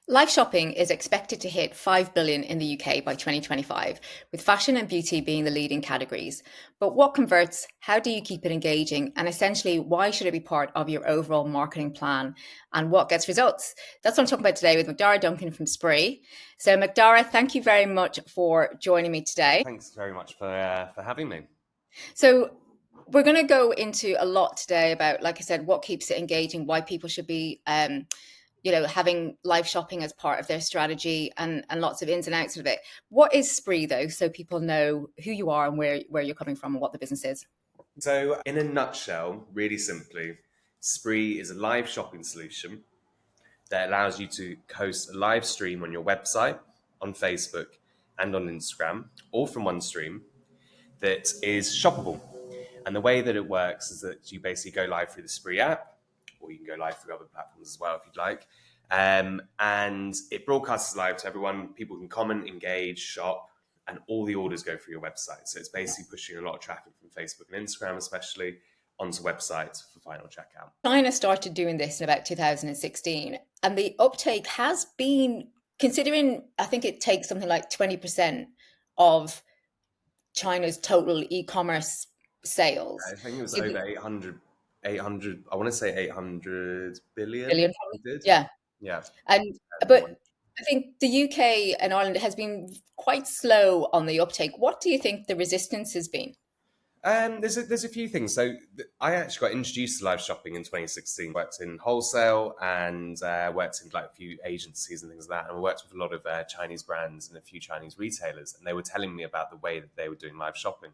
Live shopping is expected to hit 5 billion in the UK by 2025, with fashion and beauty being the leading categories. But what converts? How do you keep it engaging? And essentially, why should it be part of your overall marketing plan? And what gets results? That's what I'm talking about today with MacDara Duncan from Sprii. So, MacDara, thank you very much for joining me today. Thanks very much for having me. So, we're going to go into a lot today about, like I said, what keeps it engaging, why people should be having live shopping as part of their strategy and lots of ins and outs of it. What is Spree though, so people know who you are and where you're coming from and what the business is? So, in a nutshell, really simply, Spree is a live shopping solution that allows you to host a live stream on your website, on Facebook, and on Instagram, all from one stream that is shoppable. And the way that it works is that you basically go live through the Spree app, or you can go live through other platforms as well if you'd like. And it broadcasts live to everyone. People can comment, engage, shop, and all the orders go through your website. So it's basically pushing a lot of traffic from Facebook and Instagram, especially, onto websites for final checkout. China started doing this in about 2016, and the uptake has been, considering I think it takes something like 20% of China's total e-commerce sales. I think it was It, over 800. I want to say 800 billion. billion, It did. yeah. Yeah. And More. but I think the UK and Ireland has been quite slow on the uptake. What do you think the resistance has been? There's a few things. So I actually got introduced to live shopping in 2016. Worked in wholesale and worked in like a few agencies and things like that. And I worked with a lot of Chinese brands and a few Chinese retailers. And they were telling me about the way that they were doing live shopping.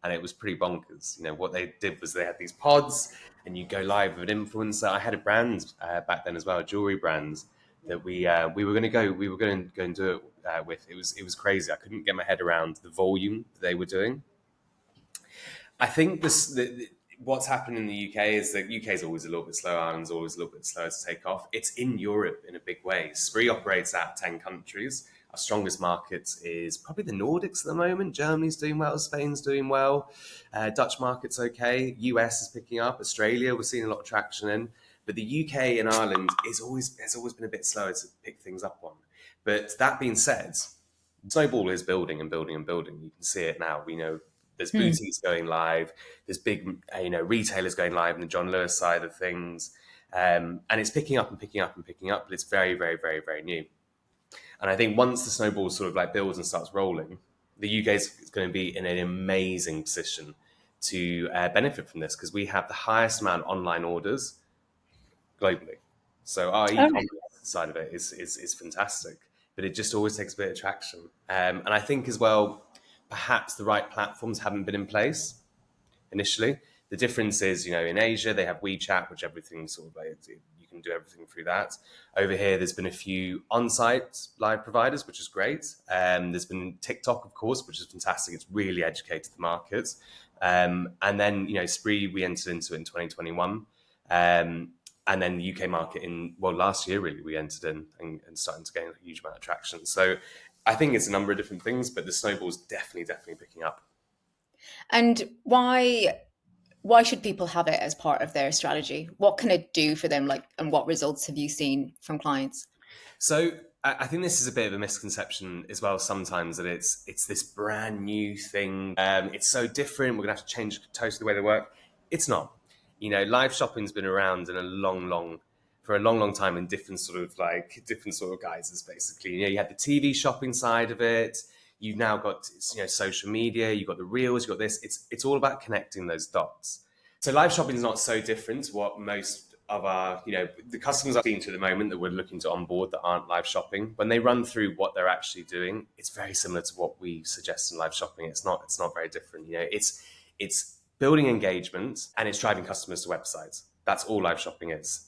And it was pretty bonkers. You know, what they did was they had these pods and you go live with an influencer. I had a brand back then as well, a jewelry brand that we were going to go and do it with. It was crazy. I couldn't get my head around the volume that they were doing. I think what's happened in the UK is that UK is always a little bit slow. Ireland's always a little bit slower to take off. It's in Europe in a big way. Spree operates out 10 countries. Our strongest market is probably the Nordics at the moment. Germany's doing well. Spain's doing well. Dutch market's okay. US is picking up. Australia, we're seeing a lot of traction in. But the UK and Ireland has always been a bit slower to pick things up on. But that being said, snowball is building and building and building. You can see it now. We know there's Hmm. boutiques going live. There's big, retailers going live in the John Lewis side of things, and it's picking up and picking up and picking up. But it's very, very, very, very new. And I think once the snowball sort of like builds and starts rolling, the UK is going to be in an amazing position to benefit from this because we have the highest amount of online orders globally. So our e-commerce side of it is fantastic, but it just always takes a bit of traction. And I think as well, perhaps the right platforms haven't been in place initially. The difference is, in Asia they have WeChat, which everything sort of like you can do everything through that. Over here, there's been a few on-site live providers, which is great. There's been TikTok, of course, which is fantastic. It's really educated the market. And then, Spree, we entered into it in 2021. And then the UK market last year, really, we entered in and starting to gain a huge amount of traction. So I think it's a number of different things, but the snowball's definitely picking up. And why should people have it as part of their strategy? What can it do for them? Like, and what results have you seen from clients? So I think this is a bit of a misconception as well sometimes that it's this brand new thing. It's so different. We're gonna have to change totally the way they work. It's not. Live shopping's been around in for a long time in different sort of guises. Basically, you had the TV shopping side of it. You've now got social media. You've got the reels. You've got this. It's all about connecting those dots. So live shopping is not so different to what most of our, the customers I've seen to at the moment that we're looking to onboard that aren't live shopping. When they run through what they're actually doing, it's very similar to what we suggest in live shopping. It's not very different. It's building engagement and it's driving customers to websites. That's all live shopping is.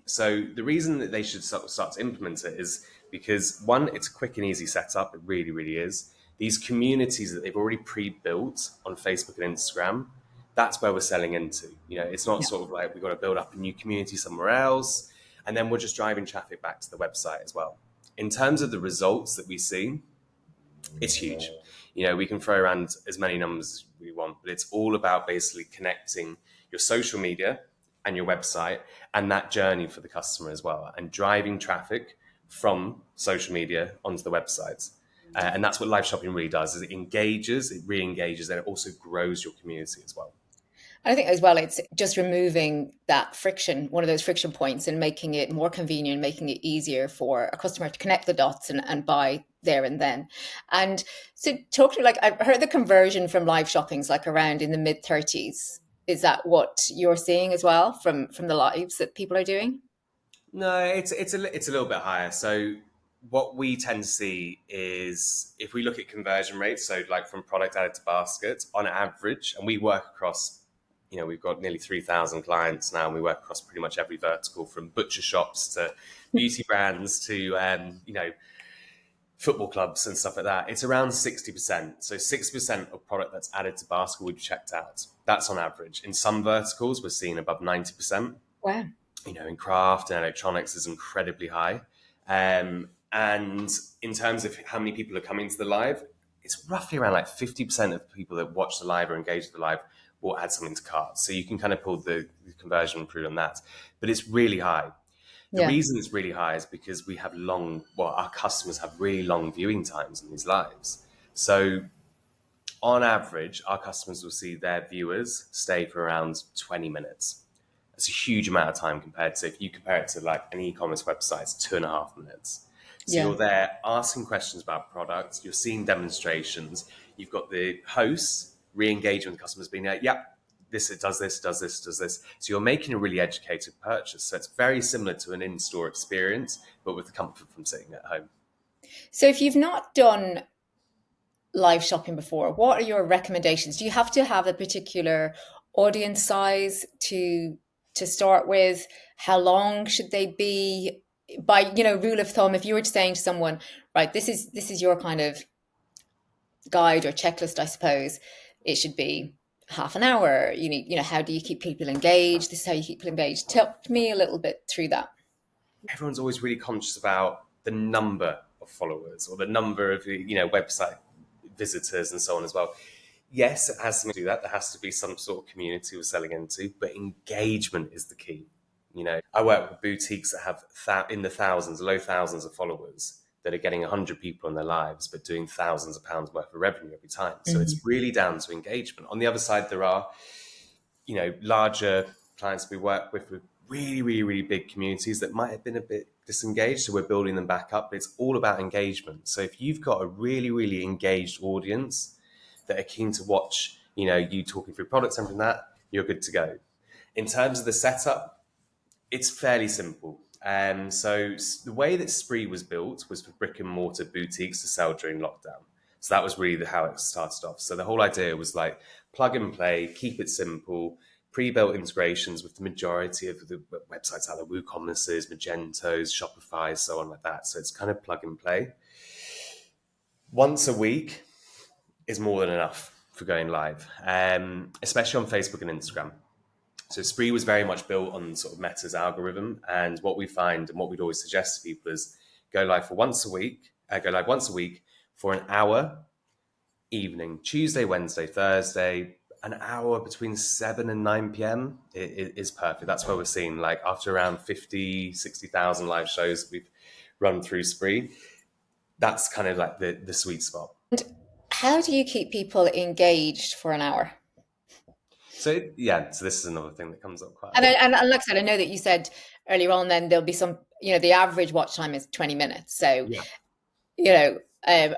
So the reason that they should start to implement it is because one, it's a quick and easy setup. It really, really is. These communities that they've already pre-built on Facebook and Instagram, that's where we're selling into. It's not Yeah. sort of like we've got to build up a new community somewhere else, and then we're just driving traffic back to the website as well. In terms of the results that we see, it's huge. We can throw around as many numbers as we want, but it's all about basically connecting your social media and your website and that journey for the customer as well, and driving traffic from social media onto the website. And that's what live shopping really does, is it engages, it re-engages, and it also grows your community as well. And I think as well, it's just removing that friction, one of those friction points, and making it more convenient, making it easier for a customer to connect the dots and buy there and then. And so, talk to me, like, I've heard the conversion from live shopping's like around in the mid 30s. Is that what you're seeing as well from the lives that people are doing? No, it's a little bit higher. So what we tend to see is if we look at conversion rates, so like from product added to basket, on average, and we work across, we've got nearly 3,000 clients now, and we work across pretty much every vertical, from butcher shops to beauty brands to football clubs and stuff like that. It's around 60%. So 60% of product that's added to basket will be checked out. That's on average. In some verticals, we're seeing above 90%. Wow. In craft and electronics is incredibly high. And in terms of how many people are coming to the live, it's roughly around like 50% of people that watch the live or engage with the live will add something to cart. So you can kind of pull the conversion through on that. But it's really high. The Yeah. reason it's really high is because we have our customers have really long viewing times in these lives. So on average, our customers will see their viewers stay for around 20 minutes. It's a huge amount of time compared to, if you compare it to like an e-commerce website, it's 2.5 minutes. So Yeah. you're there asking questions about products, you're seeing demonstrations, you've got the hosts re-engaging with customers being like, yep, this, it does this, does this, does this. So you're making a really educated purchase. So it's very similar to an in-store experience, but with the comfort from sitting at home. So if you've not done live shopping before, what are your recommendations? Do you have to have a particular audience size to start with? How long should they be? By, rule of thumb, if you were saying to someone, right, this is your kind of guide or checklist, I suppose, it should be half an hour. How do you keep people engaged? This is how you keep people engaged. Tell me a little bit through that. Everyone's always really conscious about the number of followers or the number of website visitors and so on as well. Yes, it has to do that. There has to be some sort of community we're selling into, but engagement is the key. I work with boutiques that have in the thousands, low thousands of followers that are getting 100 people in their lives, but doing thousands of pounds worth of revenue every time. So it's really down to engagement. On the other side, there are, larger clients we work with really, really, really big communities that might have been a bit disengaged. So we're building them back up. But it's all about engagement. So if you've got a really, really engaged audience that are keen to watch, you talking through products and from that, you're good to go. In terms of the setup, it's fairly simple. So the way that Sprii was built was for brick and mortar boutiques to sell during lockdown. So that was really how it started off. So the whole idea was like plug and play, keep it simple, pre-built integrations with the majority of the websites out there, WooCommerces, Magentos, Shopify, so on like that. So it's kind of plug and play. Once a week is more than enough for going live, especially on Facebook and Instagram. So Spree was very much built on sort of Meta's algorithm. And what we find and what we'd always suggest to people is go live once a week for an hour, evening, Tuesday, Wednesday, Thursday, an hour between 7 and 9 p.m. is perfect. That's where we're seeing, like, after around 50, 60,000 live shows that we've run through Spree, that's kind of like the sweet spot. And how do you keep people engaged for an hour? So this is another thing that comes up quite a And, lot. and like I said, I know that you said earlier on, then there'll be some, the average watch time is 20 minutes. So, Yeah,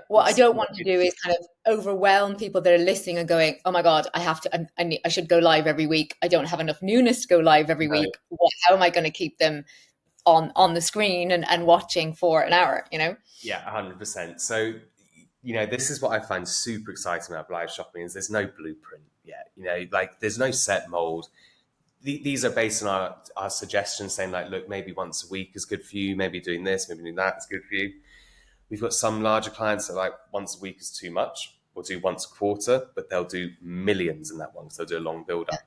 what I it's don't want to do is kind of overwhelm people that are listening and going, oh my God, I have to, I should go live every week. I don't have enough newness to go live every no, week. How am I going to keep them on the screen and watching for an hour? yeah, 100%. So, this is what I find super exciting about live shopping is there's no blueprint yet. Like there's no set mold. These are based on our suggestions saying like, look, maybe once a week is good for you. Maybe doing this, maybe doing that is good for you. We've got some larger clients that are like once a week is too much. We'll do once a quarter, but they'll do millions in that one. So they'll do a long build up.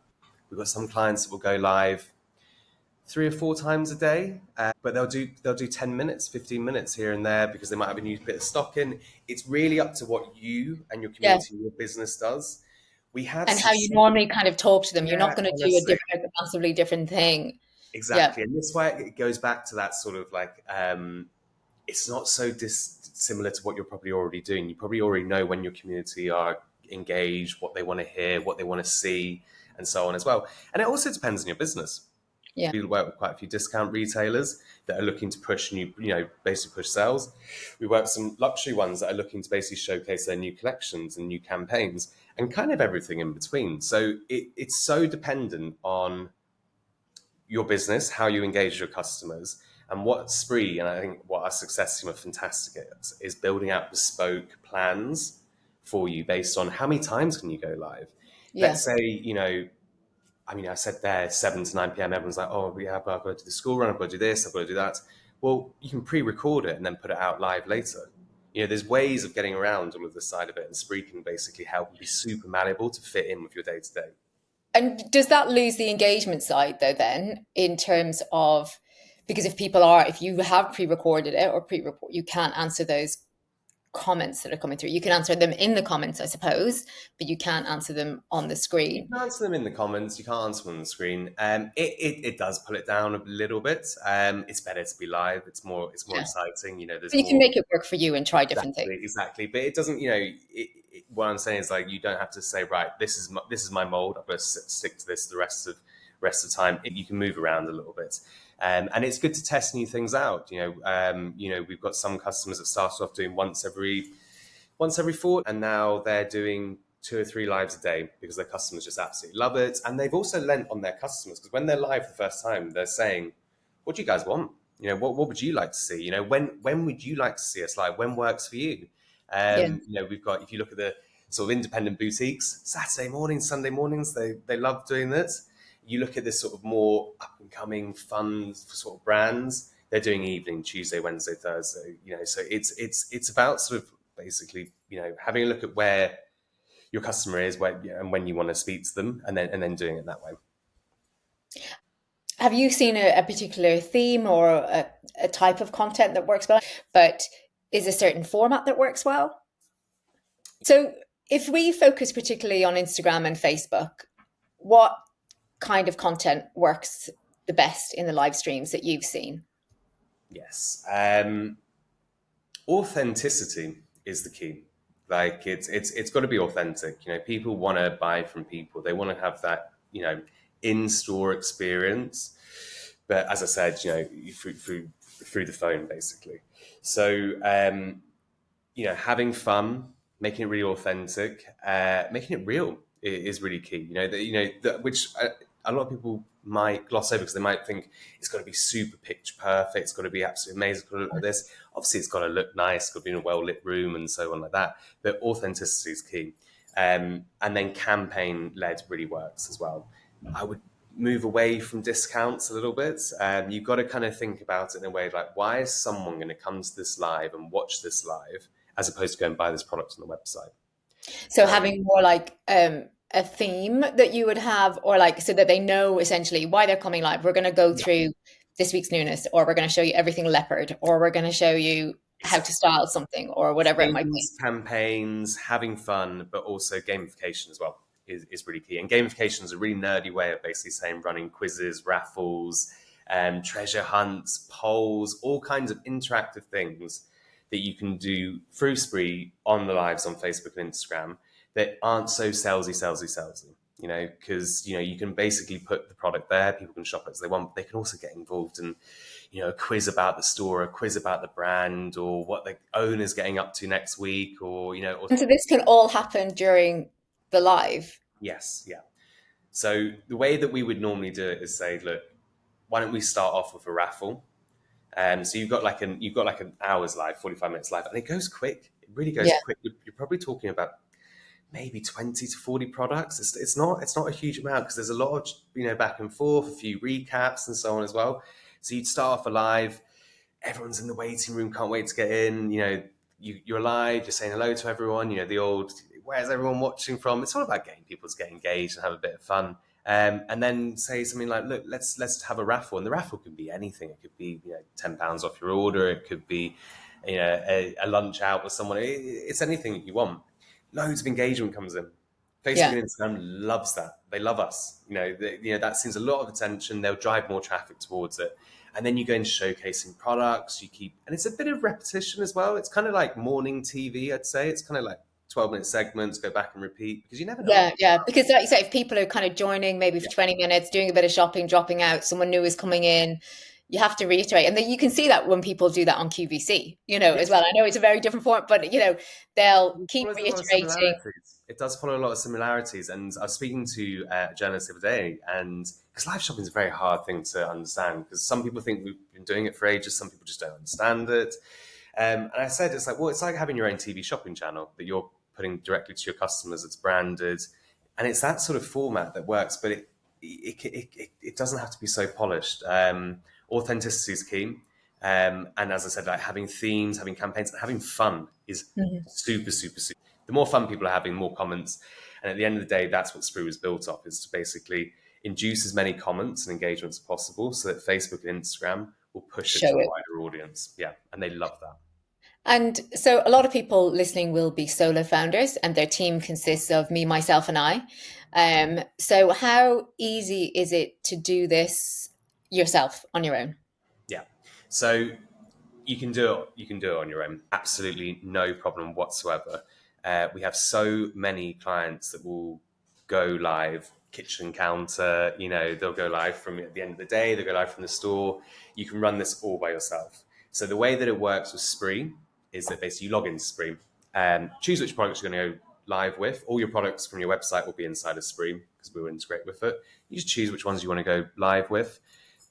We've got some clients that will go live 3 or 4 times a day, but they'll do 10 minutes, 15 minutes here and there because they might have a new bit of stock in. It's really up to what you and your Yeah. community, your business does. We have And how you success. normally kind of talk to them. You're Yeah, not going to do honestly, a massively different thing. Yeah. exactly. And this way it goes back to that sort of like it's not so dissimilar to what you're probably already doing. You probably already know when your community are engaged, what they want to hear, what they want to see, and so on as well. And it also depends on your business. Yeah. We work with quite a few discount retailers that are looking to push new, basically push sales. We work with some luxury ones that are looking to basically showcase their new collections and new campaigns and kind of everything in between. So it's so dependent on your business, how you engage your customers, and what Spree and I think what our success team are fantastic at is building out bespoke plans for you based on how many times can you go live. Yeah. Let's say, I said there 7 to 9 p.m. Everyone's like, oh, yeah, I've got to do the school run, I've got to do this, I've got to do that. Well, you can pre-record it and then put it out live later. There's ways of getting around all of this side of it, and Spree can basically help and be super malleable to fit in with your day to day. And does that lose the engagement side though, then, in terms of, because if you have pre-recorded it or pre-report, you can't answer those comments that are coming through. You can answer them in the comments, I suppose, but you can't answer them on the You screen. can answer them in the comments. You can't answer them on the screen. It does pull it down a little bit. It's better to be live. It's more Yeah. exciting. There's So you can more. make it work for you and try different things. Exactly. But it doesn't. What I'm saying is like you don't have to say right. This is my mold. I've got to stick to this the rest of the time. You can move around a little bit. And it's good to test new things out. We've got some customers that started off doing once every 4, and now they're doing 2 or 3 lives a day because their customers just absolutely love it. And they've also lent on their customers because when they're live the first time, they're saying, "What do you guys want? What would you like to see? When would you like to see us live? When works for you?" Yeah. We've got, if you look at the sort of independent boutiques, Saturday mornings, Sunday mornings, they love doing this. You look at this sort of more up and coming, fun sort of brands. They're doing evening, Tuesday, Wednesday, Thursday. So it's about sort of basically having a look at where your customer is, and when you want to speak to them, and then doing it that way. Have you seen a particular theme or a type of content that works well, but is a certain format that works well? So if we focus particularly on Instagram and Facebook, what kind of content works the best in the live streams that you've seen? Yes. Authenticity is the key. Like it's got to be authentic. People want to buy from people. They want to have that in-store experience. But as I said, through the phone basically. So having fun, making it really authentic, making it real is really key. Which a lot of people might gloss over because they might think it's got to be super picture perfect, it's got to be absolutely amazing, it's got to look like this. Obviously, it's got to look nice, it's got to be in a well lit room and so on like that. But authenticity is key, and then campaign led really works as well. I would move away from discounts a little bit. You've got to kind of think about it in a way like, why is someone going to come to this live and watch this live as opposed to go and buy this product on the website? So having more like a theme that you would have, or like so that they know essentially why they're coming live. We're going to go Yeah, through this week's newness, or we're going to show you everything leopard, or we're going to show you how to exactly. style something, or whatever it might be. Themes, campaigns, having fun, but also gamification as well is really key. And gamification is a really nerdy way of basically saying running quizzes, raffles, treasure hunts, polls, all kinds of interactive things that you can do through Spree on the lives on Facebook and Instagram that aren't so salesy. Because you can basically put the product there, people can shop it as they want, but they can also get involved in a quiz about the store, a quiz about the brand, or what the owner's getting up to next week, or And so this can all happen during the live. yes, yeah. So the way that we would normally do it is say, look, why don't we start off with a raffle? So you've got like an hour's live, 45 minutes live, and it goes quick. It really goes Yeah. quick. You're probably talking about maybe 20 to 40 products. It's not a huge amount because there's a lot of back and forth, a few recaps and so on as well. So you'd start off alive, everyone's in the waiting room, can't wait to get in. You're live, you're saying hello to everyone. The old where's everyone watching from? It's all about getting people to get engaged and have a bit of fun. And then say something like, look, let's have a raffle, and the raffle could be anything. It could be £10 off your order. It could be a lunch out with someone. It's anything that you want. Loads of engagement comes in. Facebook Yeah. and Instagram loves that. They love us. That seems a lot of attention. They'll drive more traffic towards it. And then you go into showcasing products, and it's a bit of repetition as well. It's kind of like morning TV, I'd say. It's kind of like 12-minute segments, go back and repeat, because you never know what Yeah, comes yeah. up. Because like you say, if people are kind of joining maybe for 20 minutes, doing a bit of shopping, dropping out, someone new is coming in, you have to reiterate. And then you can see that when people do that on QVC, as Yes. well. I know it's a very different form, but they'll It keep follows a lot of reiterating. similarities. It does follow a lot of similarities. And I was speaking to a journalist the other day, and because live shopping is a very hard thing to understand, because some people think we've been doing it for ages, some people just don't understand it. And I said, it's like, well, it's like having your own TV shopping channel that you're putting directly to your customers. It's branded, and it's that sort of format that works, but it doesn't have to be so polished. Authenticity is key. And as I said, like having themes, having campaigns, and having fun is Mhm. super, super, super. The more fun people are having, more comments. And at the end of the day, that's what Spree was built off, is to basically induce as many comments and engagements as possible so that Facebook and Instagram will push it to Show a it. wider audience. Yeah. And they love that. And so a lot of people listening will be solo founders and their team consists of me, myself, and I. So how easy is it to do this yourself on your own? Yeah. So you can do it. You can do it on your own. Absolutely no problem whatsoever. We have so many clients that will go live kitchen counter. They'll go live from at the end of the day. They'll go live from the store. You can run this all by yourself. So the way that it works with Spree is that basically you log into Spree and choose which products you're going to go live with. All your products from your website will be inside of Spree because we will integrate with it. You just choose which ones you want to go live with,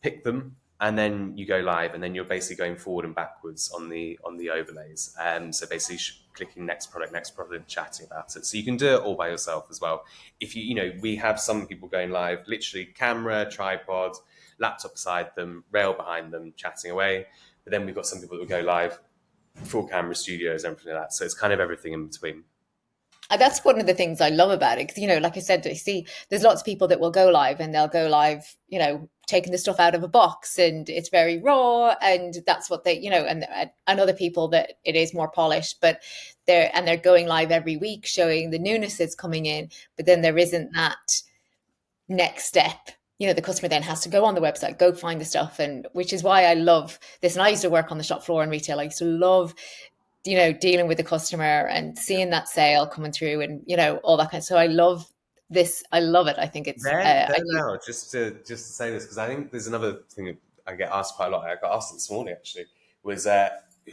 pick them, and then you go live, and then you're basically going forward and backwards on the overlays. So basically clicking next product, and chatting about it. So you can do it all by yourself as well. If we have some people going live, literally camera, tripod, laptop beside them, rail behind them, chatting away. But then we've got some people that will go live, full camera studios, everything like that. So it's kind of everything in between. That's one of the things I love about it because, like I said, I see there's lots of people that will go live and they'll go live, taking the stuff out of a box and it's very raw and that's what they, and other people that it is more polished, but they're going live every week showing the newness that's coming in, but then there isn't that next step. The customer then has to go on the website, go find the stuff, and which is why I love this. And I used to work on the shop floor in retail. I used to love dealing with the customer and Yeah. seeing that sale coming through and, all that kind of, so I love this. I love it. I think it's, There I do. now, just to say this, because I think there's another thing that I get asked quite a lot. I got asked this morning actually, was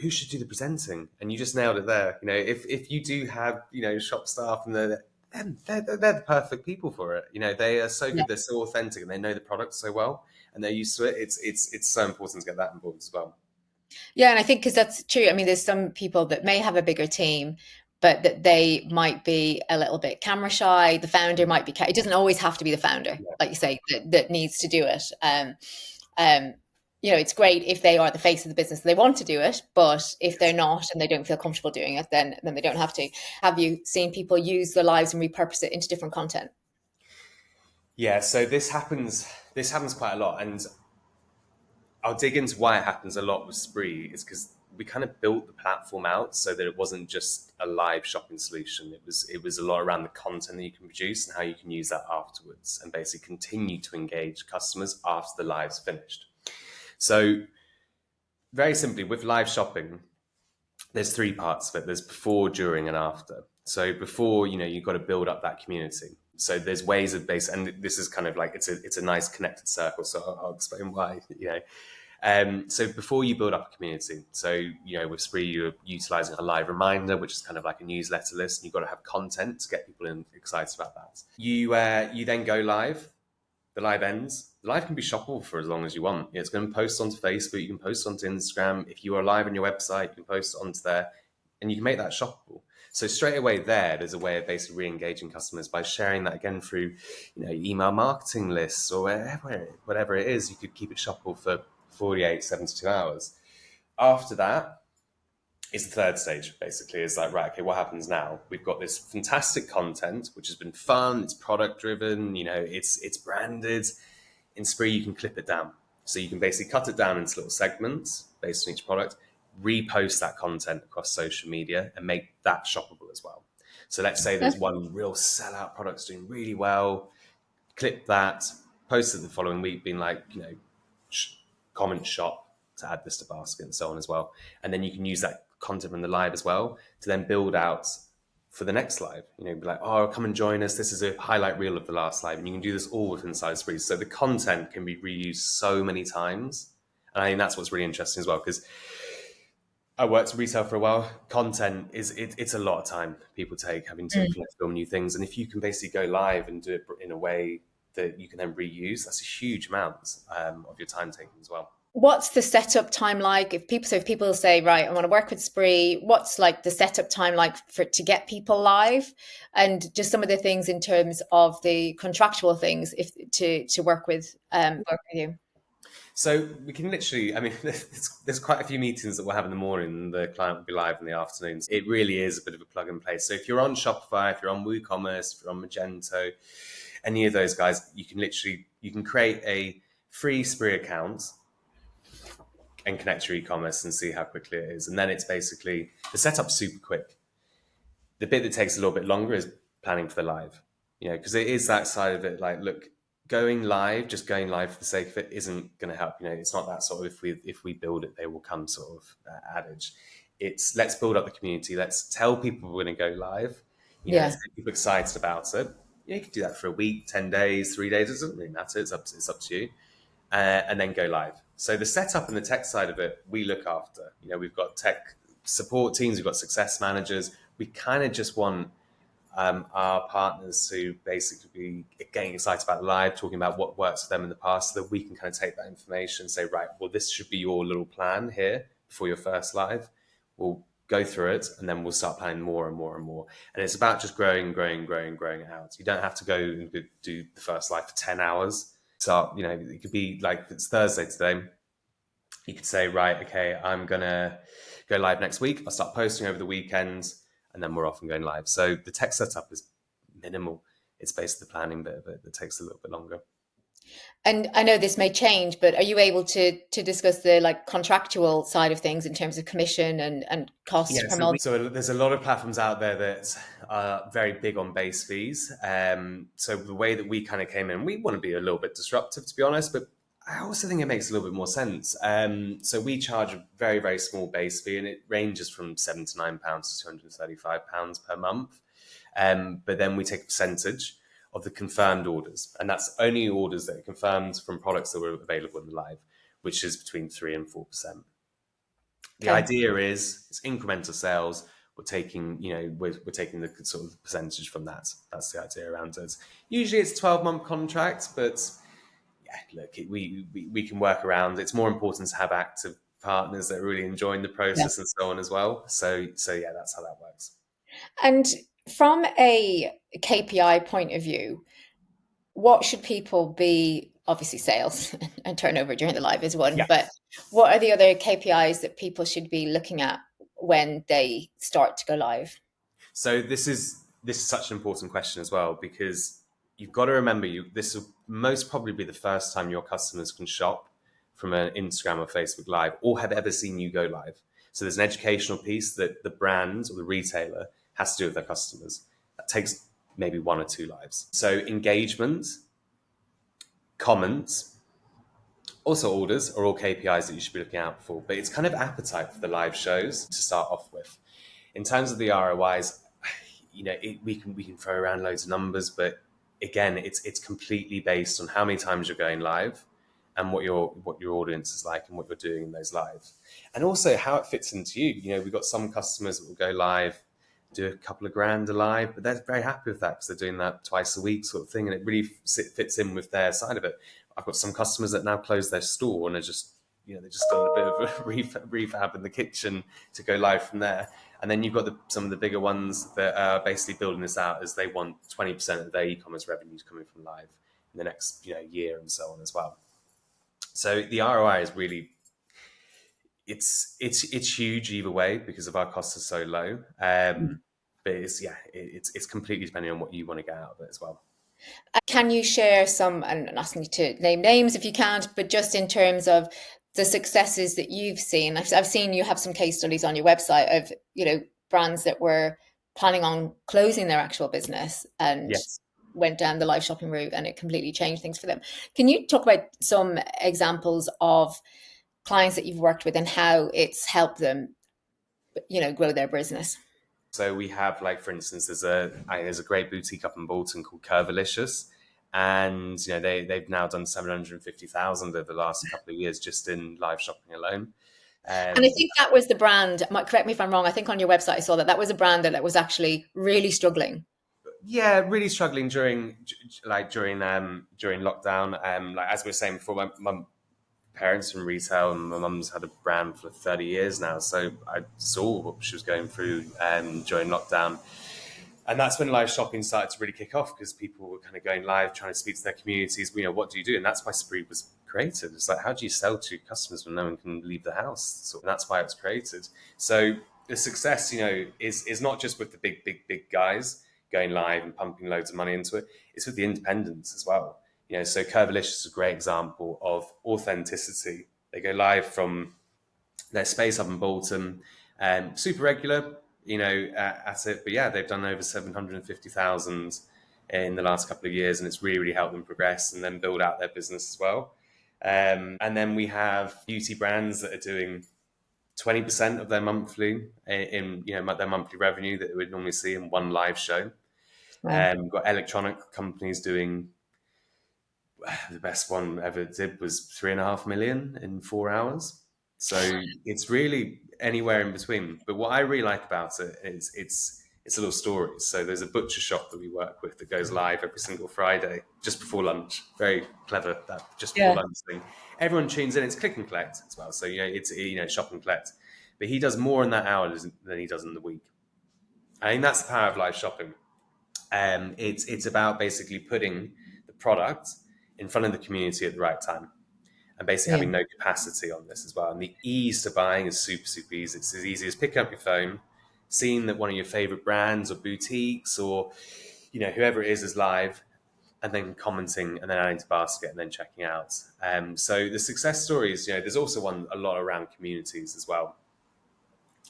who should do the presenting? And you just nailed it there. If you do have shop staff and they're the perfect people for it. They are so Yeah. good, they're so authentic, and they know the product so well, and they're used to it. It's so important to get that involved as well. Yeah. And I think because that's true. I mean, there's some people that may have a bigger team, but that they might be a little bit camera shy. The founder might be, it doesn't always have to be the founder, Yeah. like you say, that needs to do it. Um, it's great if they are the face of the business, they want to do it, but if they're Yes. not and they don't feel comfortable doing it, then they don't have to. Have you seen people use their lives and repurpose it into different content? Yeah. So this happens. This happens quite a lot, and I'll dig into why it happens a lot with Spree. Is because we kind of built the platform out so that it wasn't just a live shopping solution. It was a lot around the content that you can produce and how you can use that afterwards, and basically continue to engage customers after the live's finished. So very simply, with live shopping, there's three parts of it. There's before, during, and after. So before, you've got to build up that community. So there's ways of base, and this is kind of like it's a nice connected circle. So I'll explain why. So before you build up a community, so with Spree you're utilizing a live reminder, which is kind of like a newsletter list, and you've got to have content to get people excited about that. You then go live. The live ends. The live can be shoppable for as long as you want. It's going to post onto Facebook. You can post onto Instagram. If you are live on your website, you can post it onto there, and you can make that shoppable. So straight away there's a way of basically re-engaging customers by sharing that again through, email marketing lists or whatever it is. You could keep it shoppable for 48, 72 hours. After that is the third stage, basically, is like, right, okay, what happens now? We've got this fantastic content, which has been fun, it's product driven, it's branded. In Spree, you can clip it down. So you can basically cut it down into little segments based on each product, repost that content across social media and make that shoppable as well. So let's say there's one real sellout product's doing really well, clip that, post it the following week, being like, comment shop to add this to basket and so on as well. And then you can use that content from the live as well to then build out for the next live. Be like, oh, come and join us. This is a highlight reel of the last live. And you can do this all within Sprii. So the content can be reused so many times. And I think that's what's really interesting as well, because I worked retail for a while. Content it's a lot of time people take having to film new things. And if you can basically go live and do it in a way that you can then reuse, that's a huge amount of your time taken as well. What's the setup time like? If people say, right, I want to work with Spree, what's like the setup time like for to get people live, and just some of the things in terms of the contractual things if to work with you. So we can literally, I mean, there's quite a few meetings that we'll have in the morning and the client will be live in the afternoons. It really is a bit of a plug and play. So if you're on Shopify, if you're on WooCommerce, if you're on Magento, any of those guys, you can create a free Spree account and connect your e-commerce and see how quickly it is. And then it's basically, the setup's super quick. The bit that takes a little bit longer is planning for the live, because it is that side of it. Like, look, just going live for the sake of it isn't going to help. It's not that sort of if we build it, they will come sort of adage. It's let's build up the community. Let's tell people we're going to go live. Let's get people excited about it. You can do that for a week, 10 days, 3 days. It doesn't really matter. It's up to you. And then go live. So the setup and the tech side of it, we look after. We've got tech support teams, we've got success managers. We kind of just want our partners to basically be getting excited about live, talking about what works for them in the past, so that we can kind of take that information and say, right, well, this should be your little plan here before your first live. We'll go through it, and then we'll start planning more and more and more. And it's about just growing it out. You don't have to go and do the first live for 10 hours. So, it could be like, if it's Thursday today, you could say, right, okay, I'm going to go live next week. I'll start posting over the weekend, and then we're off and going live. So the tech setup is minimal. It's basically the planning bit of it that takes a little bit longer. And I know this may change, but are you able to discuss the like contractual side of things in terms of commission and costs? Yeah, so there's a lot of platforms out there that are very big on base fees. So the way that we kind of came in, we want to be a little bit disruptive, to be honest, but I also think it makes a little bit more sense. So we charge a very, very small base fee, and it ranges from £7 to £9 to £235 per month. But then we take a percentage of the confirmed orders, and that's only orders that are confirmed from products that were available in the live, which is between 3 and 4%. The idea is it's incremental sales. We're taking, we're taking the sort of percentage from that. That's the idea around it. Usually it's a 12-month contract, but yeah, look, we can work around. It's more important to have active partners that are really enjoying the process and so on as well. So yeah, that's how that works. And from a KPI point of view, what should people be? Obviously, sales and turnover during the live is one, but what are the other KPIs that people should be looking at when they start to go live? So this is such an important question as well, because you've got to remember, this will most probably be the first time your customers can shop from an Instagram or Facebook Live or have ever seen you go live. So there's an educational piece that the brand or the retailer has to do with their customers. That takes maybe 1 or 2 lives. So engagement, comments, also orders are all KPIs that you should be looking out for, but it's kind of appetite for the live shows to start off with. In terms of the ROIs, we can throw around loads of numbers, but again, it's completely based on how many times you're going live and what your audience is like and what you're doing in those lives, and also how it fits into you. We've got some customers that will go live, do a couple of grand a live, but they're very happy with that because they're doing that twice a week sort of thing, and it really fits in with their side of it. I've got some customers that now close their store and are just, they just done a bit of a refab in the kitchen to go live from there. And then you've got some of the bigger ones that are basically building this out as they want 20% of their e-commerce revenues coming from live in the next year and so on as well. So the ROI is really, it's huge either way because of our costs are so low. But it's completely depending on what you want to get out of it as well. Can you share some, and I'm asking you to name names if you can't, but just in terms of the successes that you've seen? I've seen you have some case studies on your website of, brands that were planning on closing their actual business and went down the live shopping route, and it completely changed things for them. Can you talk about some examples of clients that you've worked with and how it's helped them, grow their business. So we have, like, for instance, there's a great boutique up in Bolton called Curvilicious, and they've now done 750,000 over the last couple of years just in live shopping alone. And I Um, think that was the brand, correct me if I'm wrong, I think on your website I saw that that was a brand that was actually really struggling. yeah, really struggling during lockdown. Like, as we were saying before, my parents in retail, and my mum's had a brand for 30 years now, so I saw what she was going through during lockdown. And that's when live shopping started to really kick off, because people were kind of going live, trying to speak to their communities. What do you do? And that's why Spree was created. It's like, how do you sell to customers when no one can leave the house? So that's why it was created. So the success, is not just with the big guys going live and pumping loads of money into it. It's with the independents as well. So Curvilicious is a great example of authenticity. They go live from their space up in Bolton, super regular, at it. But yeah, they've done over 750,000 in the last couple of years, and it's really, really helped them progress and then build out their business as well. And then we have beauty brands that are doing 20% of their monthly their monthly revenue that they would normally see in one live show. Wow. We've got electronic companies doing, the best one ever did was 3.5 million in 4 hours. So it's really anywhere in between. But what I really like about it is it's a little stories. So there's a butcher shop that we work with that goes live every single Friday just before lunch. Very clever, that just before Yeah. lunch thing. Everyone tunes in. It's click and collect as well. So it's shop and collect. But he does more in that hour than he does in the week. I think that's the power of live shopping. It's about basically putting the product in front of the community at the right time, and basically Yeah. having no capacity on this as well. And the ease to buying is super, super easy. It's as easy as picking up your phone, seeing that one of your favorite brands or boutiques or whoever it is live, and then commenting and then adding to basket and then checking out. So the success stories, there's also a lot around communities as well.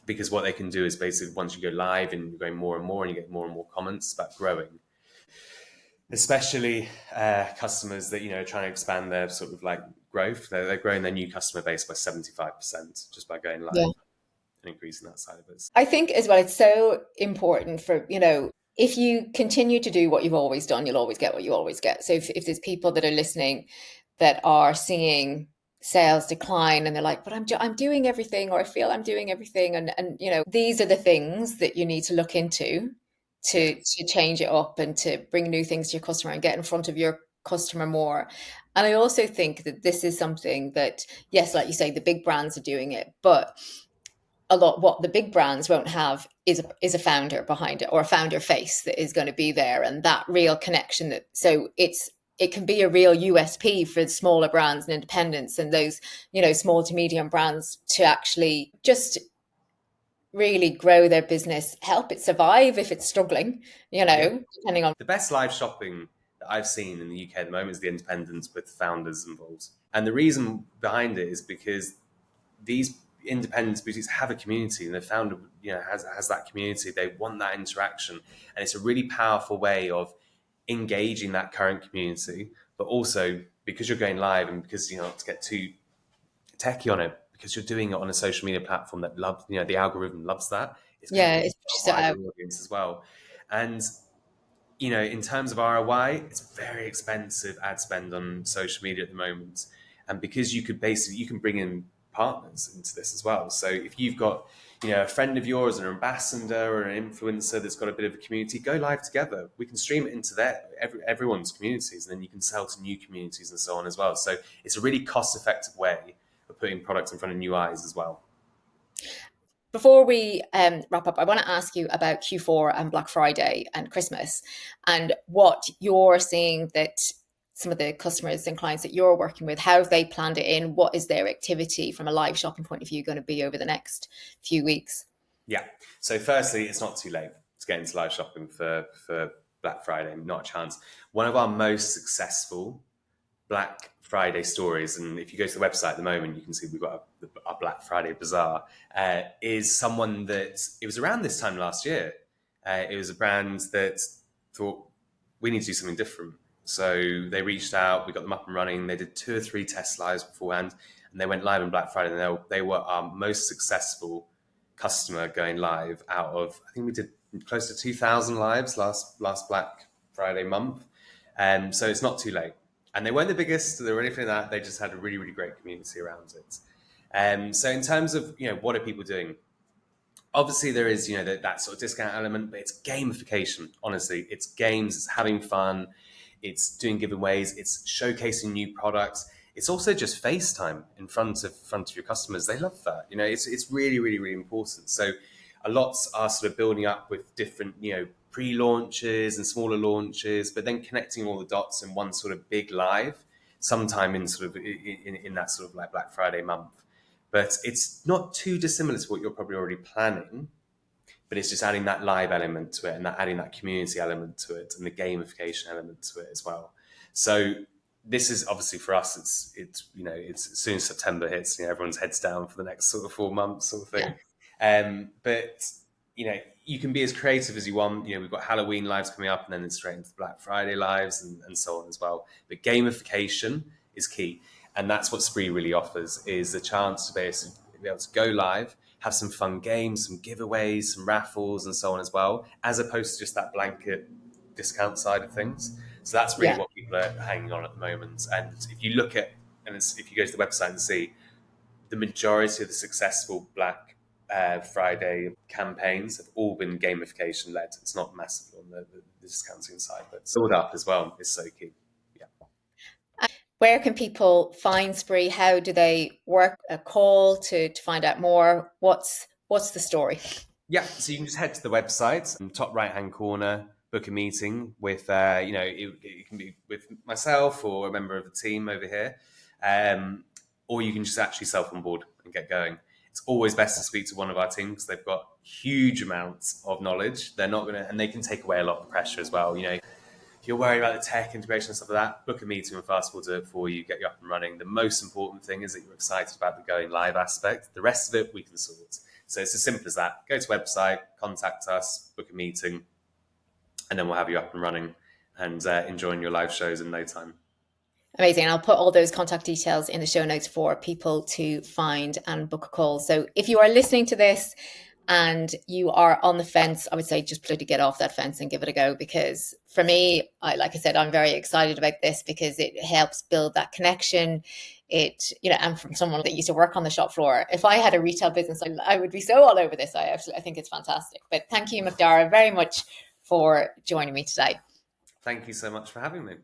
Because what they can do is basically, once you go live and you're going more and more and you get more and more comments about growing, especially customers that are trying to expand their sort of like growth. They're growing their new customer base by 75% just by going live Yeah. and increasing that side of it. I think as well, it's so important for, if you continue to do what you've always done, you'll always get what you always get. So if there's people that are listening that are seeing sales decline and they're like, but I'm doing everything, or I feel I'm doing everything. And, these are the things that you need to look into Yeah, to change it up and to bring new things to your customer and get in front of your customer more. And I also think that this is something that, yes, like you say, the big brands are doing it, but a lot what the big brands won't have is a founder behind it, or a founder face that is going to be there, and that real connection. It can be a real USP for smaller brands and independents and those small to medium brands to actually just really grow their business, help it survive if it's struggling, yeah. depending on. The best live shopping that I've seen in the UK at the moment is the independents with founders involved. And the reason behind it is because these independent boutiques have a community, and the founder has that community. They want that interaction, and it's a really powerful way of engaging that current community, but also because you're going live and because not to get too techie on it, because you're doing it on a social media platform that loves, the algorithm loves that. It's going to Yeah, reach it pushes a it wider out. audience as well. And in terms of ROI, it's very expensive ad spend on social media at the moment. And because you can bring in partners into this as well. So if you've got, a friend of yours, an ambassador or an influencer that's got a bit of a community, go live together. We can stream it into everyone's communities, and then you can sell to new communities and so on as well. So it's a really cost-effective way of putting products in front of new eyes as well. Before we wrap up, I want to ask you about Q4 and Black Friday and Christmas, and what you're seeing that some of the customers and clients that you're working with, how have they planned it in? What is their activity from a live shopping point of view going to be over the next few weeks? Yeah. So firstly, it's not too late to get into live shopping for Black Friday. Not a chance. One of our most successful Black Friday stories, and if you go to the website at the moment, you can see we've got a Black Friday bazaar, is someone that, it was around this time last year. It was a brand that thought, we need to do something different. So they reached out, we got them up and running. They did 2 or 3 test lives beforehand, and they went live on Black Friday, and they were our most successful customer going live out of, I think we did close to 2,000 lives last Black Friday month. So it's not too late. And they weren't the biggest or anything like that. They just had a really, really great community around it. So in terms of, what are people doing? Obviously there is, that sort of discount element, but it's gamification. Honestly, it's games, it's having fun, it's doing giveaways, it's showcasing new products. It's also just FaceTime in front of your customers. They love that. It's really, really, really important. So a lot are sort of building up with different, pre-launches and smaller launches, but then connecting all the dots in one sort of big live sometime in sort of in that sort of like Black Friday month. But it's not too dissimilar to what you're probably already planning, but it's just adding that live element to it, and adding that community element to it, and the gamification element to it as well. So this is obviously for us. It's as soon as September hits, everyone's heads down for the next sort of 4 months sort of thing. But you can be as creative as you want. We've got Halloween lives coming up, and then it's straight into the Black Friday lives, and so on as well. But gamification is key, and that's what Spree really offers: is the chance to be able to go live, have some fun games, some giveaways, some raffles, and so on as well, as opposed to just that blanket discount side of things. So that's really Yeah. what people are hanging on at the moment. And if you look at, if you go to the website and see, the majority of the successful Black Friday campaigns have all been gamification led. It's not massive on the discounting side, but build up as well is so key. Yeah. Where can people find Spree? How do they work a call to find out more? What's the story? Yeah, so you can just head to the website, top right hand corner, book a meeting with, it can be with myself or a member of the team over here, or you can just actually self onboard and get going. It's always best to speak to one of our team because they've got huge amounts of knowledge. They're not gonna, and they can take away a lot of the pressure as well. If you're worried about the tech integration and stuff like that, book a meeting with us. We'll do it for you, get you up and running. The most important thing is that you're excited about the going live aspect. The rest of it we can sort. So it's as simple as that. Go to the website, contact us, book a meeting, and then we'll have you up and running and enjoying your live shows in no time. Amazing. I'll put all those contact details in the show notes for people to find and book a call. So if you are listening to this and you are on the fence, I would say just bloody get off that fence and give it a go. Because for me, like I said, I'm very excited about this because it helps build that connection. I'm from someone that used to work on the shop floor. If I had a retail business, I would be so all over this. I think it's fantastic. But thank you, MacDara, very much for joining me today. Thank you so much for having me.